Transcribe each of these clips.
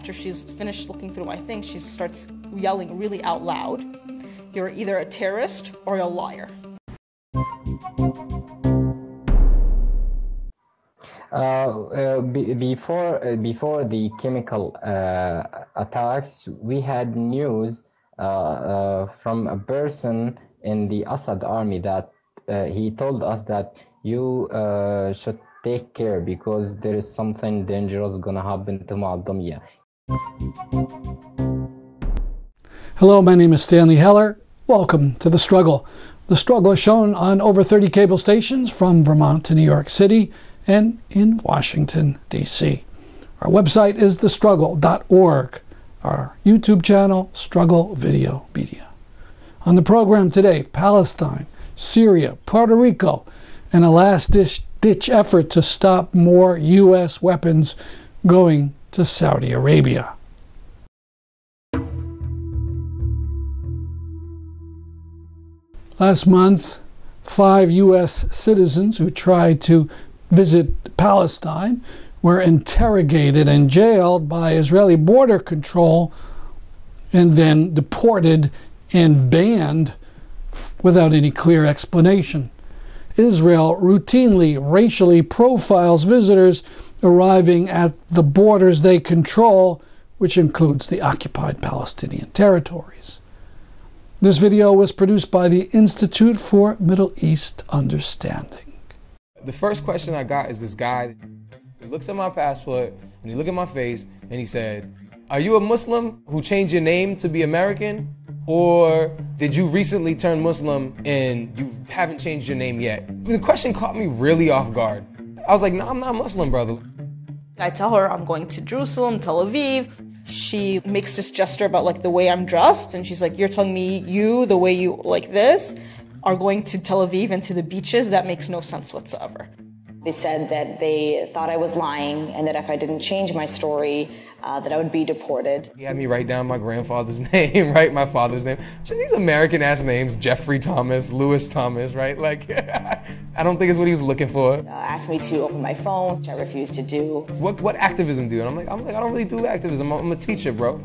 After she's finished looking through my things, she starts yelling really out loud, "You're either a terrorist or a liar." Before the chemical attacks, we had news from a person in the Assad army that he told us that you should take care because there is something dangerous gonna happen to Moadamiyeh. Hello, my name is Stanley Heller. Welcome to The Struggle. The Struggle is shown on over 30 cable stations from Vermont to New York City and in Washington, D.C. Our website is thestruggle.org. Our YouTube channel, Struggle Video Media. On the program today, Palestine, Syria, Puerto Rico, and a last-ditch effort to stop more U.S. weapons going to Saudi Arabia. Last month, 5 U.S. citizens who tried to visit Palestine were interrogated and jailed by Israeli border control and then deported and banned without any clear explanation. Israel routinely racially profiles visitors arriving at the borders they control, which includes the occupied Palestinian territories. This video was produced by the Institute for Middle East Understanding. The first question I got is this guy. He looks at my passport and he looked at my face and he said, "Are you a Muslim who changed your name to be American? Or did you recently turn Muslim and you haven't changed your name yet?" The question caught me really off guard. I was like, "No, I'm not Muslim, brother." I tell her I'm going to Jerusalem, Tel Aviv. She makes this gesture about like the way I'm dressed, and she's like, "You're telling me you, the way you like this, are going to Tel Aviv and to the beaches? That makes no sense whatsoever." They said that they thought I was lying and that if I didn't change my story, that I would be deported. He had me write down my grandfather's name, right? My father's name. These American-ass names, Jeffrey Thomas, Lewis Thomas, right? Like, I don't think it's what he was looking for. Asked me to open my phone, which I refused to do. What activism do? And I'm like, I don't really do activism. I'm a teacher, bro.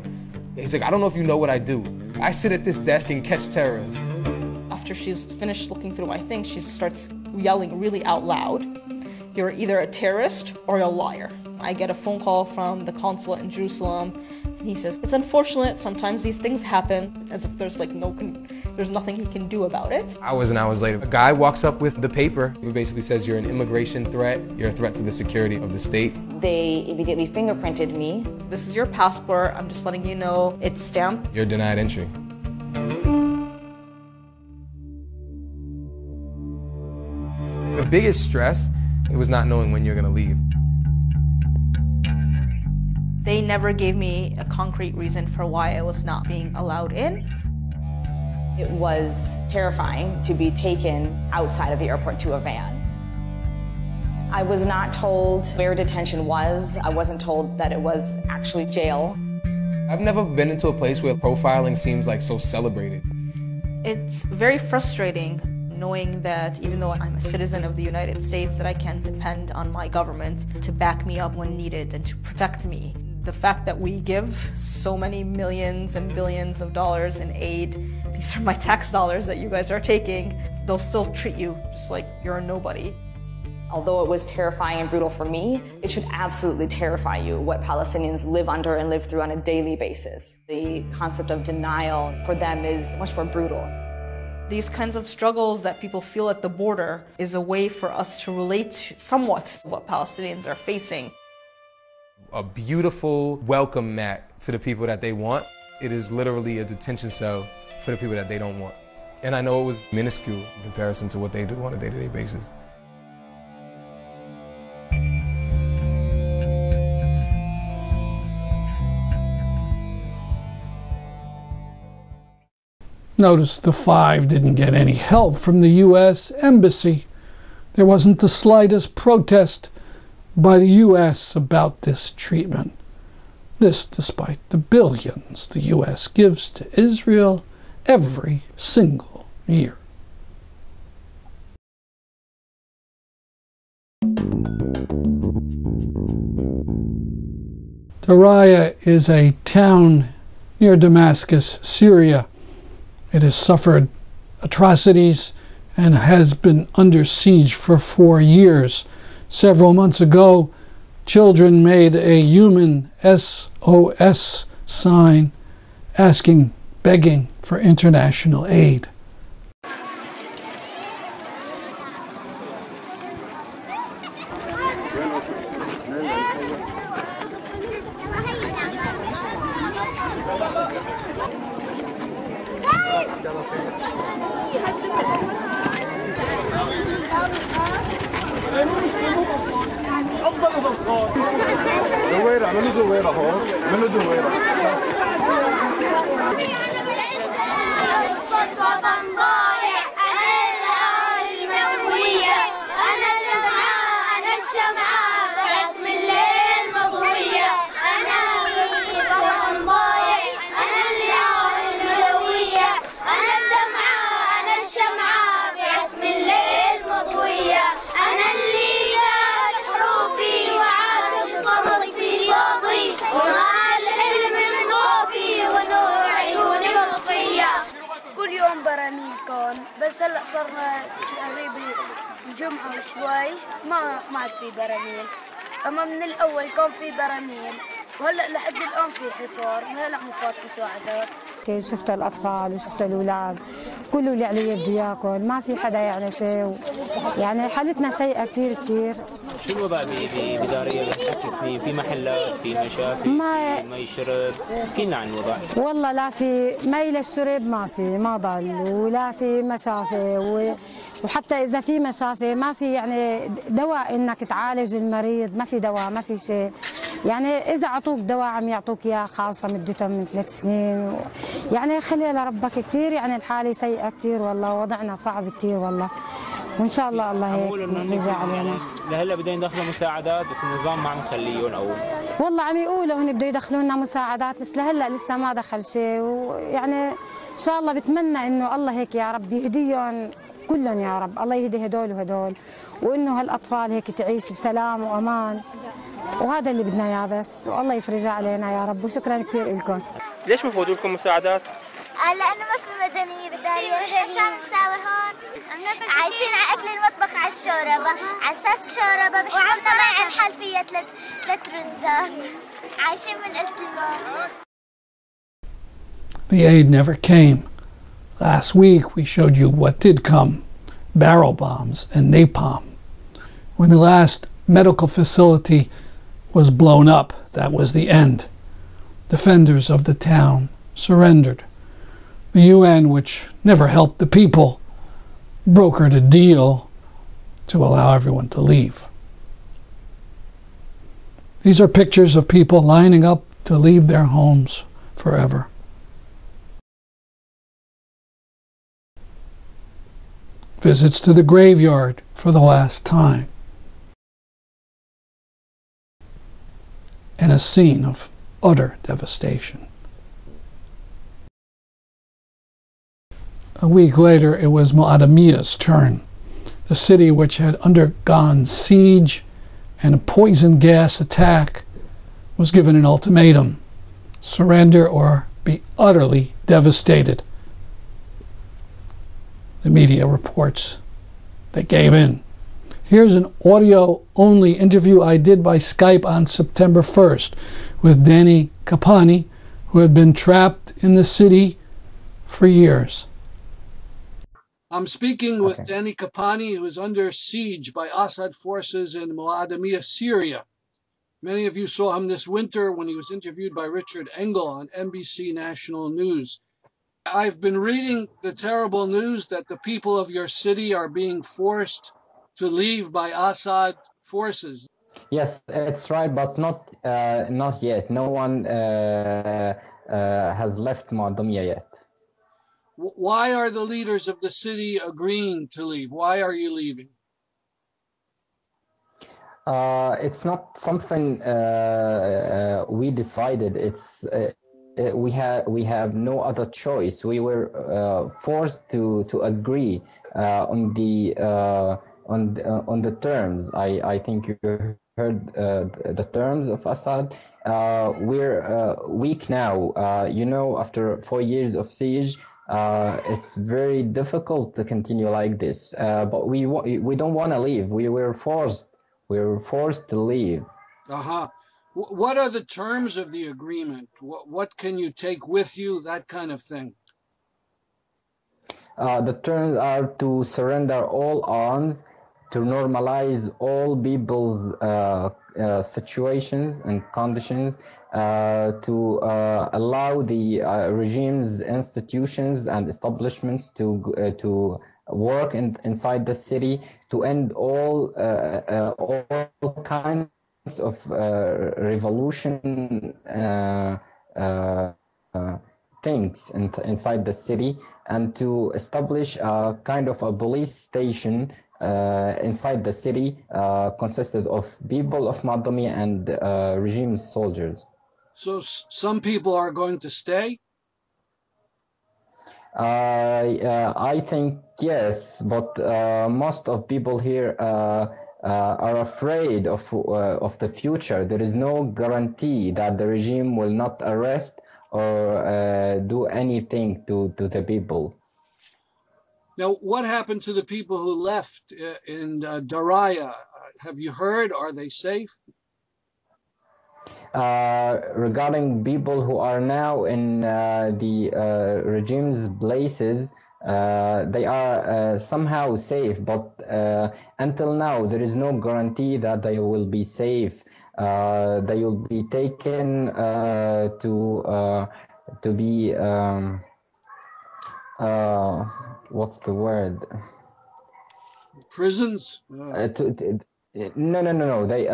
He's like, "I don't know if you know what I do. I sit at this desk and catch terrorists." After she's finished looking through my things, she starts yelling really out loud, "You're either a terrorist or a liar." I get a phone call from the consulate in Jerusalem, and he says, "It's unfortunate, sometimes these things happen," as if there's like there's nothing he can do about it. Hours and hours later, a guy walks up with the paper. It basically says you're an immigration threat, you're a threat to the security of the state. They immediately fingerprinted me. "This is your passport, I'm just letting you know it's stamped. You're denied entry." The biggest stress, it was not knowing when you're gonna leave. They never gave me a concrete reason for why I was not being allowed in. It was terrifying to be taken outside of the airport to a van. I was not told where detention was. I wasn't told that it was actually jail. I've never been into a place where profiling seems like so celebrated. It's very frustrating knowing that even though I'm a citizen of the United States, that I can depend on my government to back me up when needed and to protect me. The fact that we give so many millions and billions of dollars in aid, these are my tax dollars that you guys are taking, they'll still treat you just like you're a nobody. Although it was terrifying and brutal for me, it should absolutely terrify you what Palestinians live under and live through on a daily basis. The concept of denial for them is much more brutal. These kinds of struggles that people feel at the border is a way for us to relate to somewhat to what Palestinians are facing. A beautiful welcome mat to the people that they want. It is literally a detention cell for the people that they don't want. And I know it was minuscule in comparison to what they do on a day-to-day basis. Notice the 5 didn't get any help from the U.S. Embassy. There wasn't the slightest protest by the U.S. about this treatment. This despite the billions the U.S. gives to Israel every single year. Daryya is a town near Damascus, Syria. It has suffered atrocities and has been under siege for 4 years. Several months ago, children made a human SOS sign begging for international aid. بس هلا صرنا قريب الجمعة وشوي ما عاد في براميل، اما من الاول كان في براميل وهلا لحد الان في حصار، هلا مفات مساعدات. شفت الاطفال وشفت الاولاد، كل اللي على يده ياكل، ما في حدا يعني شيء، يعني حالتنا سيئة كثير كثير. شو الوضع بدارية بحكي سنين؟ في محلات، في مشافي، في مي شرب، احكي لنا عن الوضع. والله لا في مي للشرب، ما ضل، ولا في مشافي، وحتى اذا في مشافي ما في يعني دواء انك تعالج المريض، ما في دواء، ما في شيء. يعني اذا اعطوك دواء عم يعطوك اياه خالصه مدته من 3 سنين، يعني خلي لربك كثير، يعني الحاله سيئه كثير والله، وضعنا صعب كثير والله، وان شاء الله الله هيك يرجع علينا. لهلا بدنا ندخل مساعدات بس النظام ما عم يخليهم، او والله عم يقولوا هن بده يدخلوا لنا مساعدات بس لهلا لسه ما دخل شيء، ويعني ان شاء الله بتمنى انه الله هيك يا رب يهديهم كلهم يا رب، الله يهدي هدول وهدول، وانه هالاطفال هيك تعيش بسلام وامان، وهذا اللي بدنا اياه بس، والله يفرجها علينا يا رب، وشكرا كثير لكم. ليش بفوتوا لكم مساعدات؟ لانه ما في مدنيه بدارية. ايش عم نساوي هون؟ عايشين على اكل المطبخ، على الشوربه، على اساس شوربه، وعندنا مي على الحال فيها 3 رزات، عايشين من قلة الماء. The aid never came. Last week we showed you what did come: barrel bombs and napalm. When the last medical facility was blown up, that was the end. Defenders of the town surrendered. The UN, which never helped the people, brokered a deal to allow everyone to leave. These are pictures of people lining up to leave their homes forever. Visits to the graveyard for the last time. And a scene of utter devastation. A week later, it was Moadamiyeh's turn. The city, which had undergone siege and a poison gas attack, was given an ultimatum: surrender or be utterly devastated. The media reports they gave in. Here's an audio-only interview I did by Skype on September 1st with Dani Qappani, who had been trapped in the city for years. I'm speaking with Dani Qappani, who is under siege by Assad forces in Moadamiyeh, Syria. Many of you saw him this winter when he was interviewed by Richard Engel on NBC National News. I've been reading the terrible news that the people of your city are being forced to leave by Assad forces. Yes, it's right, but not yet. No one has left Moadamiyeh yet. Why are the leaders of the city agreeing to leave? Why are you leaving? It's not something we decided. It's we have no other choice. We were forced to agree on the terms. I think you heard the terms of Assad. We're weak now. After 4 years of siege, it's very difficult to continue like this. But we don't want to leave. We were forced. We were forced to leave. What are the terms of the agreement? What can you take with you? That kind of thing. The terms are to surrender all arms, to normalize all people's situations and conditions, to allow the regime's institutions and establishments to work inside the city, to end all kinds of revolution things inside the city, and to establish a kind of a police station inside the city consisted of people of Moadamiyeh and regime's soldiers. So some people are going to stay? I think yes, but most of people here are afraid of the future. There is no guarantee that the regime will not arrest or do anything to the people. Now, what happened to the people who left in Daryya? Have you heard? Are they safe? Regarding people who are now in the regime's places, they are somehow safe, but until now there is no guarantee that they will be safe. They will be taken to be what's the word? Prisons? No. They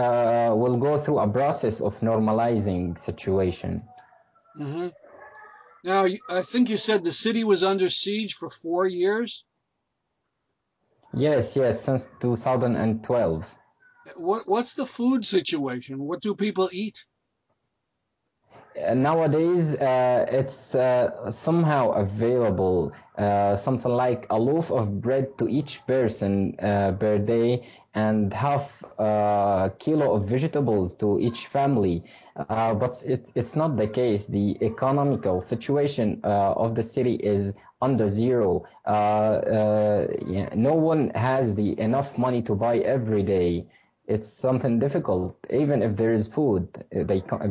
will go through a process of normalizing situation. Mm-hmm. Now, I think you said the city was under siege for 4 years? Yes, since 2012. What's the food situation? What do people eat? Nowadays, it's somehow available, something like a loaf of bread to each person per day, and half a kilo of vegetables to each family. But it's not the case. The economical situation of the city is under zero. No one has enough money to buy every day. It's something difficult. Even if there is food,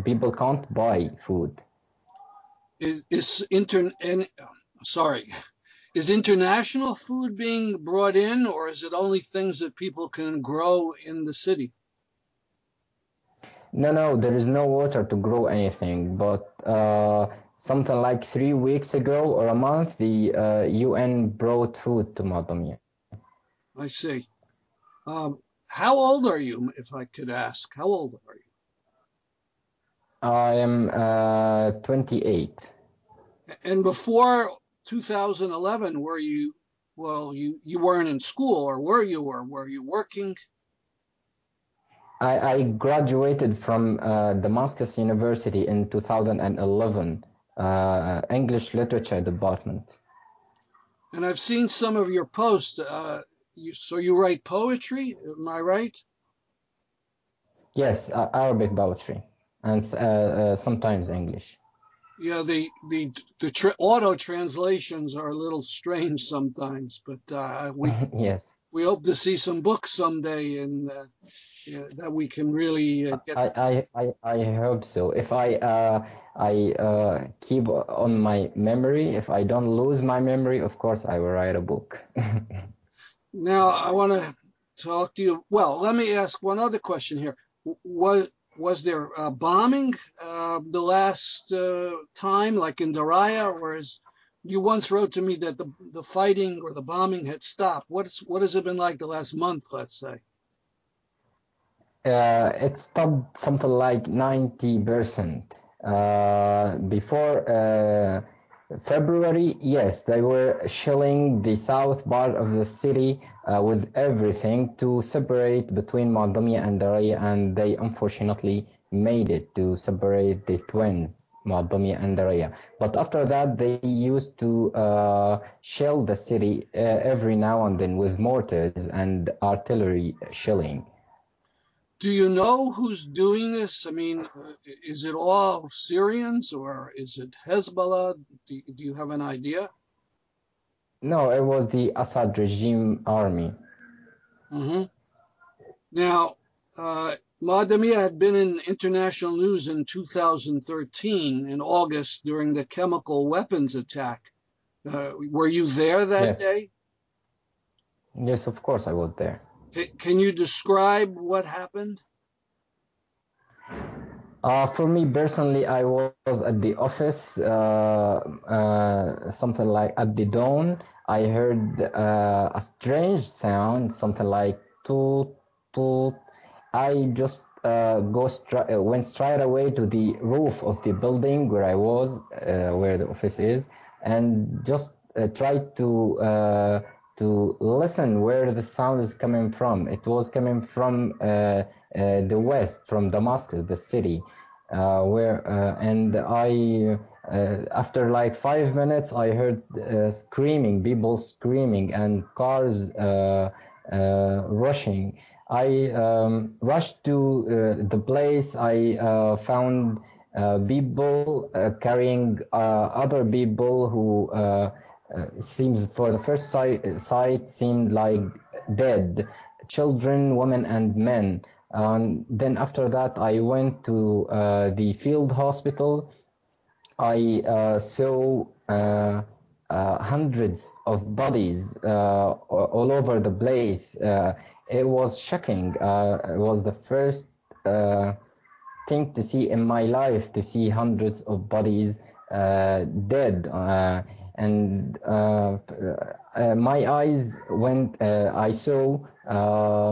people can't buy food. Is international food being brought in, or is it only things that people can grow in the city? No, there is no water to grow anything, but something like 3 weeks ago or a month, the UN brought food to Moadamiyeh. I see. How old are you, if I could ask? How old are you? I am 28. And before 2011, were you, well, you weren't in school, or were you working? I graduated from Damascus University in 2011, English Literature Department. And I've seen some of your posts. So you write poetry, am I right? Yes, Arabic poetry, and sometimes English. Yeah, the auto translations are a little strange sometimes, but yes, we hope to see some books someday, and that we can really get. I hope so. If I keep on my memory, if I don't lose my memory, of course I will write a book. Now I want to talk to you. Well, let me ask one other question here. Was there bombing the last time, like in Daryya, or you once wrote to me that the fighting or the bombing had stopped? What has it been like the last month, let's say? It stopped something like 90%. Before February, yes, they were shelling the south part of the city with everything to separate between Moadamiyeh and Daryya, and they unfortunately made it to separate the twins, Moadamiyeh and Daryya. But after that, they used to shell the city every now and then with mortars and artillery shelling. Do you know who's doing this? I mean, is it all Syrians or is it Hezbollah? Do you have an idea? No, it was the Assad regime army. Mm-hmm. Now, Moadamiyeh had been in international news in 2013 in August during the chemical weapons attack. Were you there that day? Yes, of course I was there. Can you describe what happened? For me personally, I was at the office, something like at the dawn. I heard a strange sound, something like toot, toot. I just went straight away to the roof of the building where I was, where the office is, and just tried to listen where the sound is coming from. It was coming from the west, from Damascus, the city, and I, after like 5 minutes, I heard screaming, people screaming, and cars rushing. I rushed to the place. I found people carrying other people who seems, for the first sight, seemed like dead, children, women, and men. Then after that, I went to the field hospital. I saw hundreds of bodies all over the place. It was shocking. It was the first thing to see in my life, to see hundreds of bodies dead. And my eyes went, I saw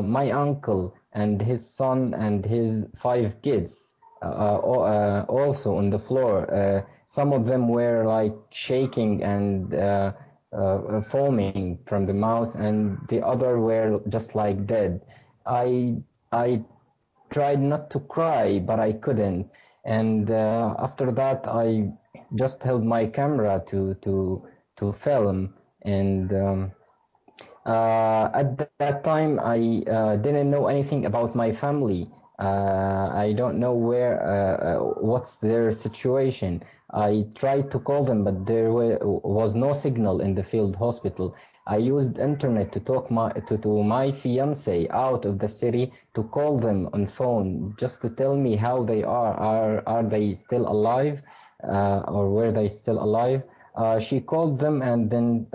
my uncle and his son and his 5 kids also on the floor. Some of them were like shaking and foaming from the mouth, and the other were just like dead. I tried not to cry, but I couldn't. And after that, I just held my camera to film. And at that time, I didn't know anything about my family. I don't know what's their situation. I tried to call them, but there was no signal in the field hospital. I used internet to talk to my fiance out of the city, to call them on phone, just to tell me how they are. Are they still alive, or were they still alive? She called them and then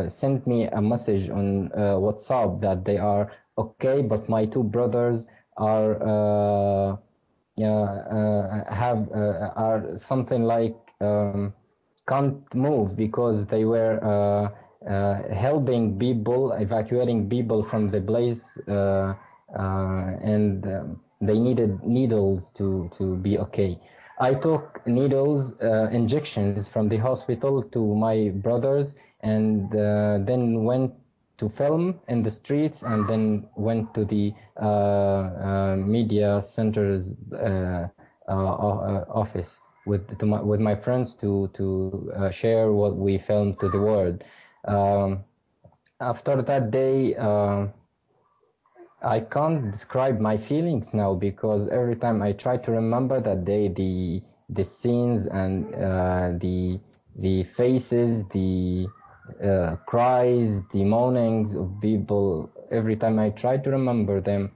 sent me a message on WhatsApp that they are okay, but my 2 brothers are something like can't move because they were helping people, evacuating people from the place, and they needed needles to be okay. I took needles, injections from the hospital to my brothers, and then went to film in the streets, and then went to the media center's office with my friends to share what we filmed to the world. After that day, I can't describe my feelings now, because every time I try to remember that day, the scenes and the faces, the cries, the moanings of people, every time I try to remember them,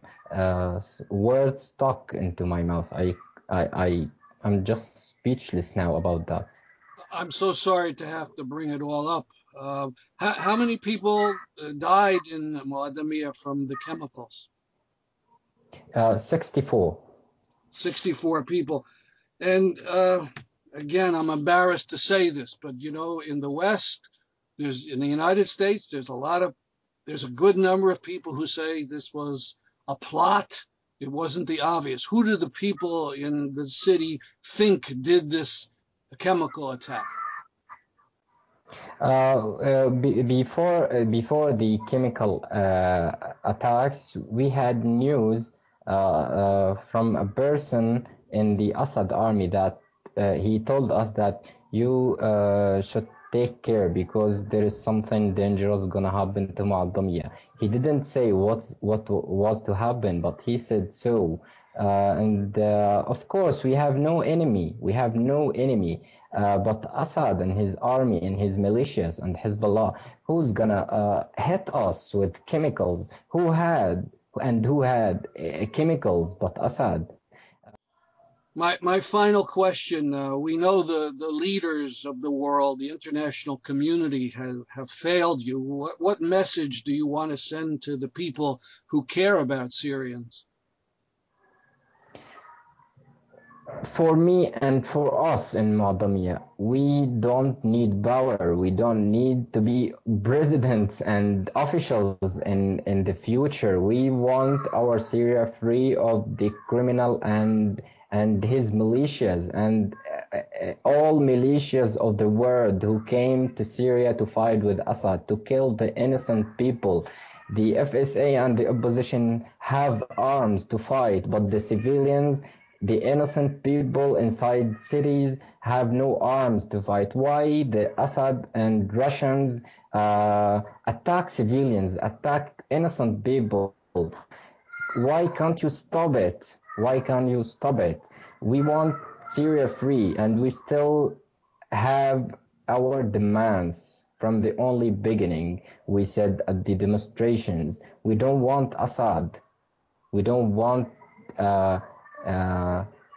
words stuck into my mouth. I'm just speechless now about that. I'm so sorry to have to bring it all up. How many people died in Moadamiyeh from the chemicals? 64. 64 people. And again, I'm embarrassed to say this, but you know, in the West, in the United States, there's a good number of people who say this was a plot. It wasn't the obvious. Who do the people in the city think did this chemical attack? Before the chemical attacks, we had news from a person in the Assad army that he told us that you should take care because there is something dangerous gonna happen to Moadamiyeh. He didn't say what was to happen, but he said so. Of course, we have no enemy. We have no enemy. But Assad and his army and his militias and Hezbollah, who's gonna hit us with chemicals? Who had chemicals but Assad? My final question, we know the leaders of the world, the international community have failed you. What message do you want to send to the people who care about Syrians? For me and for us in Moadamiyeh, we don't need power. We don't need to be presidents and officials in the future. We want our Syria free of the criminal and his militias and all militias of the world who came to Syria to fight with Assad, to kill the innocent people. The FSA and the opposition have arms to fight, but the civilians, the innocent people inside cities have no arms to fight. Why the Assad and Russians attack civilians, attack innocent people? Why can't you stop it? Why can't you stop it? We want Syria free, and we still have our demands from the only beginning. We said at the demonstrations, we don't want Assad. We don't want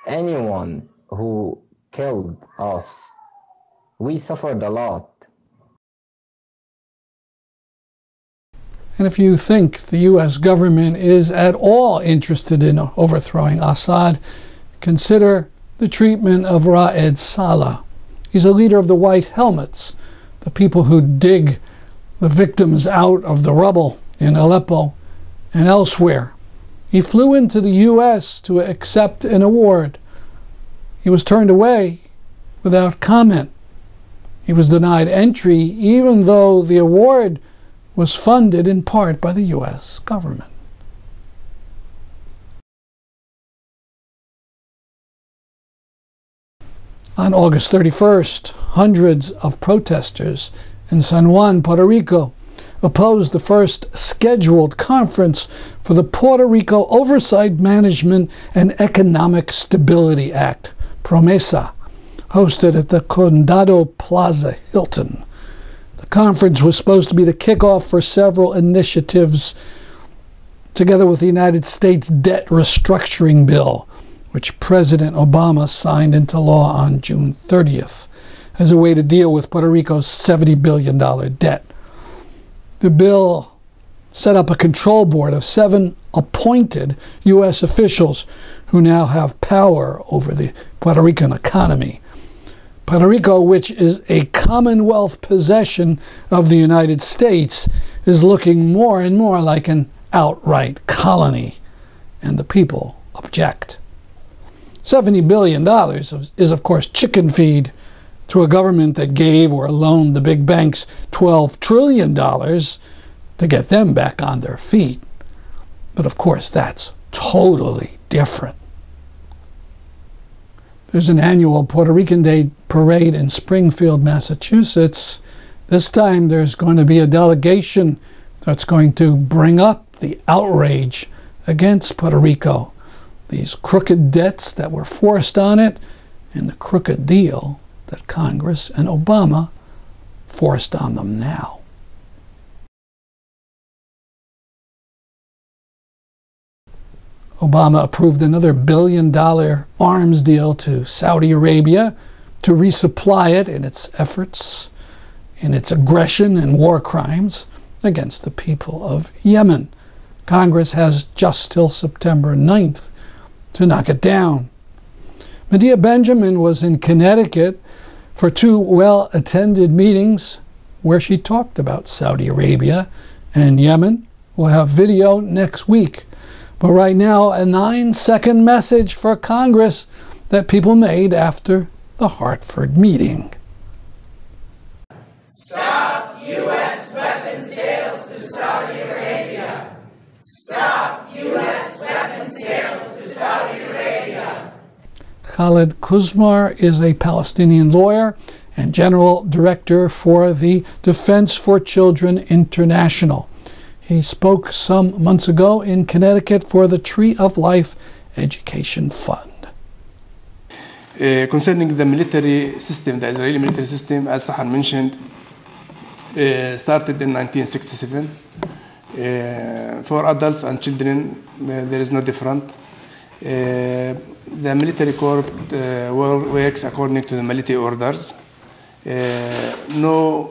anyone who killed us. We suffered a lot. And if you think the U.S. government is at all interested in overthrowing Assad, consider the treatment of Raed Salah. He's a leader of the White Helmets, the people who dig the victims out of the rubble in Aleppo and elsewhere. He flew into the U.S. to accept an award. He was turned away without comment. He was denied entry even though the award was funded in part by the U.S. government. On August 31st, hundreds of protesters in San Juan, Puerto Rico, opposed the first scheduled conference for the Puerto Rico Oversight, Management, and Economic Stability Act, PROMESA, hosted at the Condado Plaza Hilton. The conference was supposed to be the kickoff for several initiatives, together with the United States debt restructuring bill, which President Obama signed into law on June 30th, as a way to deal with Puerto Rico's $70 billion debt. The bill set up a control board of 7 appointed U.S. officials who now have power over the Puerto Rican economy. Puerto Rico, which is a Commonwealth possession of the United States, is looking more and more like an outright colony, and the people object. $70 billion is, of course, chicken feed to a government that gave or loaned the big banks $12 trillion to get them back on their feet. But of course, that's totally different. There's an annual Puerto Rican Day parade in Springfield, Massachusetts. This time there's going to be a delegation that's going to bring up the outrage against Puerto Rico, these crooked debts that were forced on it, and the crooked deal that Congress and Obama forced on them now. Obama approved another $1 billion arms deal to Saudi Arabia to resupply it in its efforts, in its aggression and war crimes against the people of Yemen. Congress has just till September 9th to knock it down. Medea Benjamin was in Connecticut for 2 well-attended meetings where she talked about Saudi Arabia and Yemen. We'll have video next week. But right now, a 9-second message for Congress that people made after the Hartford meeting. Stop U.S. weapons sales to Saudi Arabia. Stop U.S. weapons sales to Saudi Arabia. Khaled Quzmar is a Palestinian lawyer and General Director for the Defense for Children International. He spoke some months ago in Connecticut for the Tree of Life Education Fund. Concerning the military system, the Israeli military system, as Sahar mentioned, started in 1967. For adults and children, there is no different. The military court works according to the military orders. No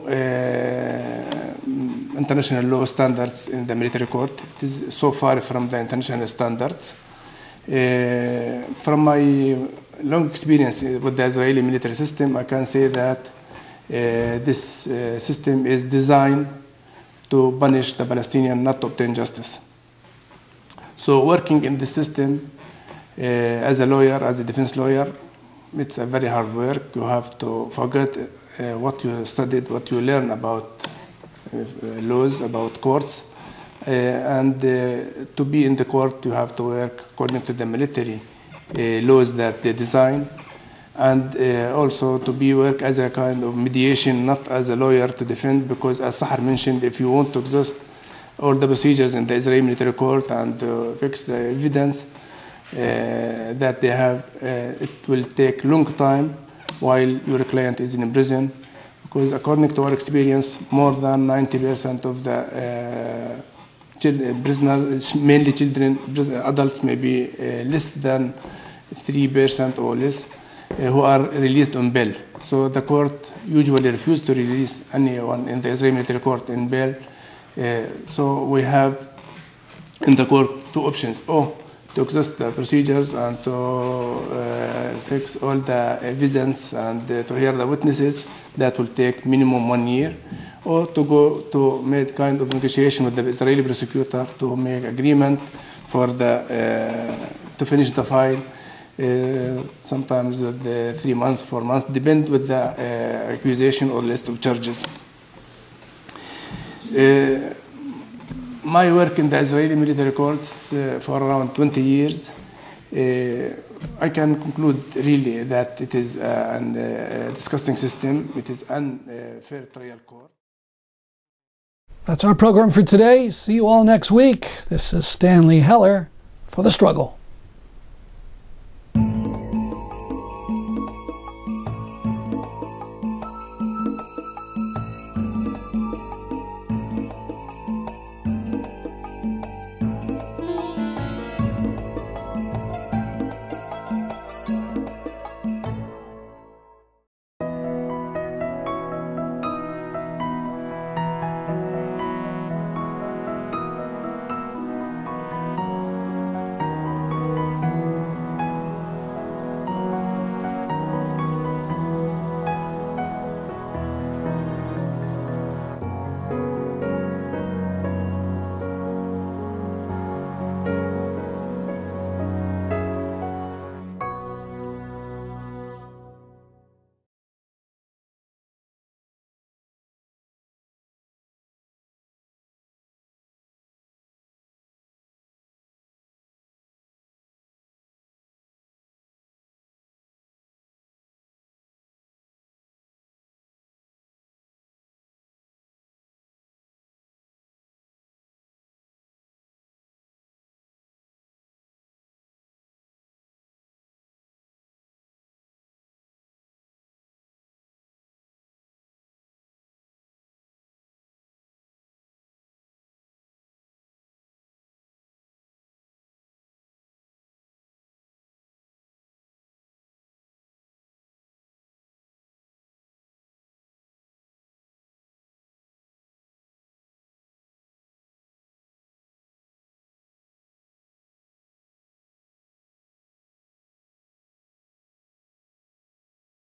international law standards in the military court. It is so far from the international standards. From my long experience with the Israeli military system, I can say that this system is designed to punish the Palestinian, not to obtain justice. So working in this system as a lawyer, as a defense lawyer, it's a very hard work. You have to forget what you studied, what you learn about laws, about courts, and to be in the court, you have to work according to the military laws that they design, and also to be work as a kind of mediation, not as a lawyer to defend, because as Sahar mentioned, if you want to exhaust all the procedures in the Israeli military court and fix the evidence that they have, it will take long time while your client is in prison, because according to our experience, more than 90% of the prisoners, mainly children, adults maybe less than 3% or less, who are released on bail. So the court usually refuses to release anyone in the Israeli military court in bail. So we have in the court two options: or to exhaust the procedures and to fix all the evidence and to hear the witnesses. That will take minimum 1 year, or to go to make kind of negotiation with the Israeli prosecutor to make agreement for the to finish the file. Sometimes with the 3 months, 4 months, depend with the accusation or list of charges. My work in the Israeli military courts for around 20 years, I can conclude really that it is a disgusting system. It is unfair trial court. That's our program for today. See you all next week. This is Stanley Heller for The Struggle.